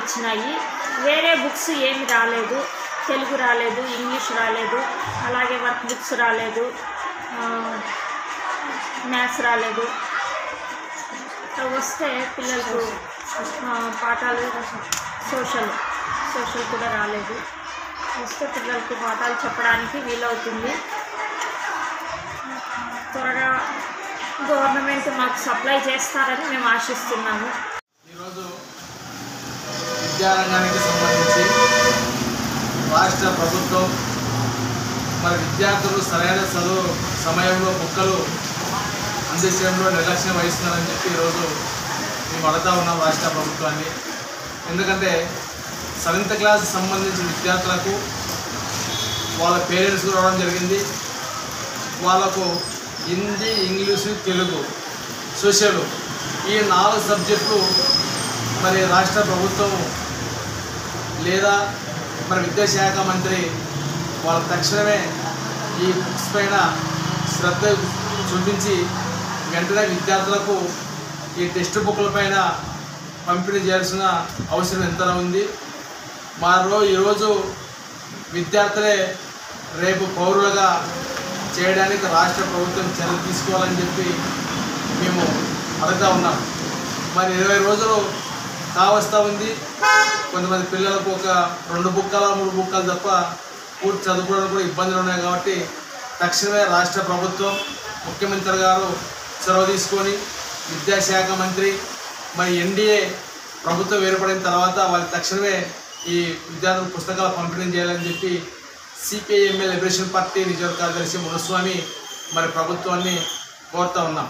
వచ్చినాయి. వేరే బుక్స్ ఏమి రాలేదు. తెలుగు రాలేదు, ఇంగ్లీష్ రాలేదు, అలాగే వర్క్ బుక్స్ రాలేదు, మ్యాథ్స్ రాలేదు. వస్తే పిల్లలకు పాఠాలు సోషల్ కూడా రాలేదు. వస్తే పిల్లలకు పాఠాలు చెప్పడానికి వీలవుతుంది. త్వరగా గవర్నమెంట్ మాకు సప్లై చేస్తారని మేము ఆశిస్తున్నాము. ఈరోజు విద్యారంగానికి సంబంధించి రాష్ట్ర ప్రభుత్వం మరి విద్యార్థులు సరైన చదువు సమయంలో బుక్కలు అందించడంలో నిర్లక్ష్యం వహిస్తున్నారని చెప్పి ఈరోజు మేము అడుగుతా ఉన్నాం రాష్ట్ర ప్రభుత్వాన్ని. ఎందుకంటే 7th క్లాస్ సంబంధించిన విద్యార్థులకు వాళ్ళ పేరెంట్స్ రావడం జరిగింది. వాళ్ళకు హిందీ, ఇంగ్లీషు, తెలుగు, సోషల్ ఈ 4 సబ్జెక్టులు మరి రాష్ట్ర ప్రభుత్వం లేదా మరి విద్యాశాఖ మంత్రి వాళ్ళ తక్షణమే ఈ బుక్స్ పైన శ్రద్ధ చూపించి వెంటనే విద్యార్థులకు ఈ టెక్స్ట్ బుక్ల పైన పంపిణీ చేయాల్సిన అవసరం ఎంతలా ఉంది. ఈరోజు విద్యార్థులే రేపు పౌరులుగా చేయడానికి రాష్ట్ర ప్రభుత్వం చర్యలు తీసుకోవాలని చెప్పి మేము అడుగుతూ ఉన్నాం. మరి 20 రోజులు కావస్తూ ఉంది. కొంతమంది పిల్లలకు ఒక 2 బుక్కలు 3 బుక్కలు తప్ప పూర్తి చదువుకోవడానికి కూడా ఇబ్బందులు ఉన్నాయి. కాబట్టి తక్షణమే రాష్ట్ర ప్రభుత్వం ముఖ్యమంత్రి గారు చొరవ తీసుకొని విద్యాశాఖ మంత్రి మరి ఎన్డీఏ ప్రభుత్వం ఏర్పడిన తర్వాత వాళ్ళకి తక్షణమే ఈ విద్యార్థుల పుస్తకాలు పంపిణీ చేయాలని చెప్పి సిపిఐఎంఎల్ లిబరేషన్ పార్టీ నియోజక కార్యదర్శి మునుస్వామి మరి ప్రభుత్వాన్ని కోరుతూ ఉన్నాం.